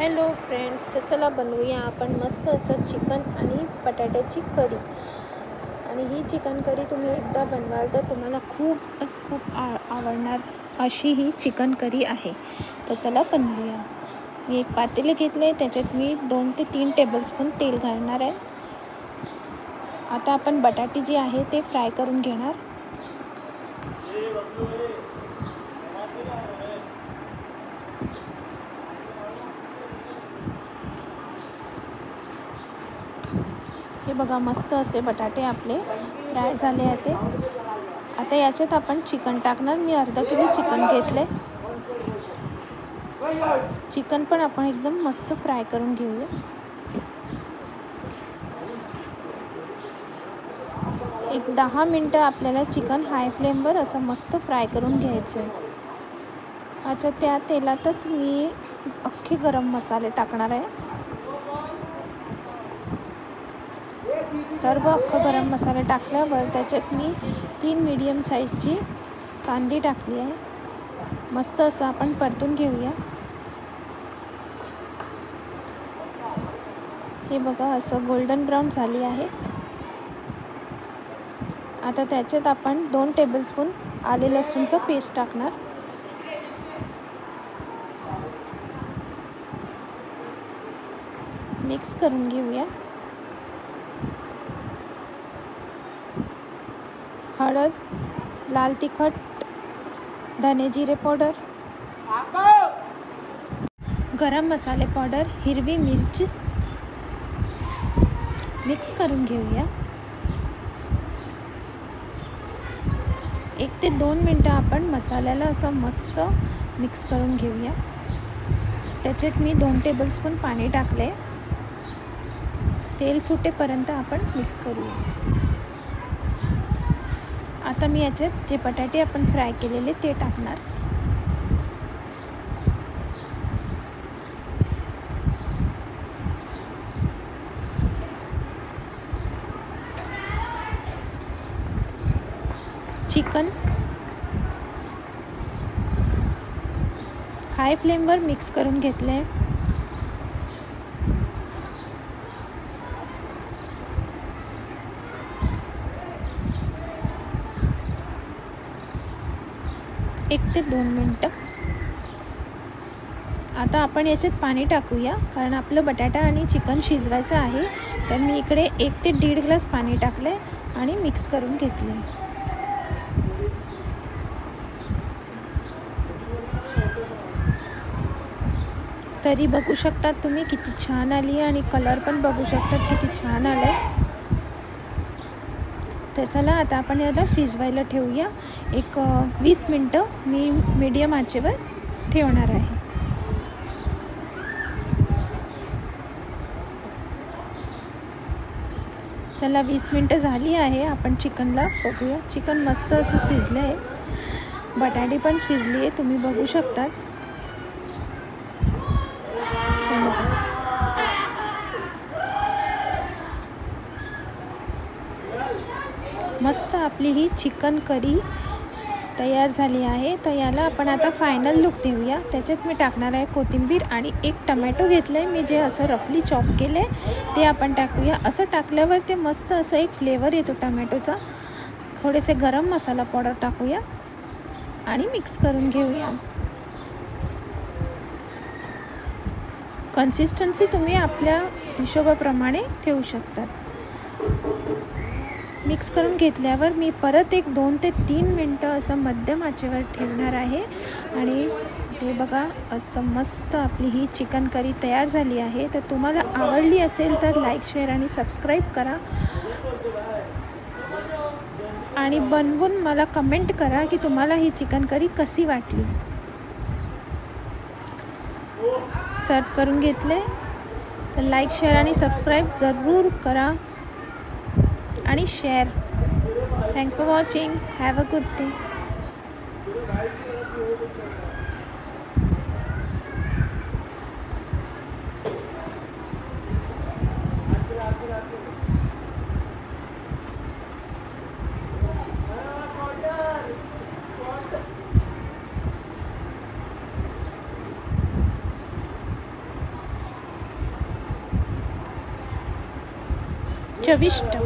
Hello friends, तर चला बनवूया आपण मस्त असं चिकन आणि बटाट्याची करी. आणि ही चिकन करी तुम्ही एकदा बनवाल तर तुम्हाला खूप आवडणार अशी ही चिकन करी आहे. तर चला बनवूया. मी एक पातेले घेतले, त्याच्यात मी 2 ते 3 टेबलस्पून तेल घालणार आहे. आता आपण बटाटे जे आहे ते फ्राय करून घेणार. हे बघा, मस्त असे बटाटे आपले फ्राय झाले आहेत. आता याच्यात आपण चिकन टाकणार. मी अर्धा किलो चिकन घेतले. चिकन पण आपण एकदम मस्त फ्राय करून घेऊया. एक 10 मिनटं आपल्याला चिकन हाय फ्लेमवर असं मस्त फ्राय करून घ्यायचं आहे. अच्छा, त्या तेलातच मी अख्खे गरम मसाले टाकणार आहे. सर्व अख्खं गरम मसाले टाकल्यावर त्याच्यात मी 3 मीडियम साईजची कांदी टाकली आहे. मस्त असं आपण परतून घेऊया. हे बघा, असं गोल्डन ब्राऊन झाली आहे. आता त्याच्यात आपण 2 टेबलस्पून आले लसूणचं पेस्ट टाकणार. मिक्स करून घेऊया. हळद, लाल तिखट, धने जिरे पावडर, गरम मसाले पावडर, हिरवी मिरची मिक्स करून घेऊया. 1 ते 2 मिनटं आपण मसाल्याला असं मस्त मिक्स करून घेऊया. त्याच्यात मी 2 टेबलस्पून पाणी टाकले. तेल सुटेपर्यंत आपण मिक्स करूया. आता मी याच्यात जे बटाटे आपण फ्राय केलेले ते टाकणार. चिकन हाय फ्लेमवर मिक्स करून घेतले. एक ते 2 मिनटं. आता आपण याच्यात पाणी टाकूया, कारण आपलं बटाटा आणि चिकन शिजवायचं आहे. तर मी इकडे 1 ते 1.5 ग्लास पाणी टाकले आणि मिक्स करून घेतले. तरी बघू शकतात तुम्ही किती छान आली, आणि कलर पण बघू शकतात किती छान आलाय. तर चला, आता आपण याला शिजवायला ठेवूया. एक 20 मिनटं मी मीडियम आचेवर ठेवणार आहे. चला, 20 मिनटं झाली आहे. आपण चिकनला बघूया. चिकन मस्त असं शिजलं आहे. बटाटे पण शिजली आहे, तुम्ही बघू शकतात. मस्त आपली ही चिकन करी तयार झाली आहे. तर याला आपण आता फायनल लुक देऊया. त्याच्यात मी टाकणार आहे कोथिंबीर आणि 1 टमॅटो घेतलं आहे मी, जे असं रफली चॉप केलं आहे ते आपण टाकूया. असं टाकल्यावर ते मस्त असं एक फ्लेवर येतो टमॅटोचा. थोडेसे गरम मसाला पावडर टाकूया आणि मिक्स करून घेऊया. कन्सिस्टन्सी तुम्ही आपल्या हिशोबाप्रमाणे ठेवू शकतात. मिक्स करून घेतल्यावर मी परत एक 2 ते 3 मिनटं असं मध्यम आचेवर ठेवणार आहे. आणि ते बघा, असं मस्त आपली ही चिकन करी तयार झाली आहे. तर तुम्हाला आवडली असेल तर लाईक, शेअर आणि सबस्क्राईब करा. आणि बनवून मला कमेंट करा की तुम्हाला ही चिकन करी कशी वाटली. सर्व करून घेतले. तर लाईक, शेअर आणि सबस्क्राईब जरूर करा आणि share. Thanks for watching. Have a good day. चविष्ट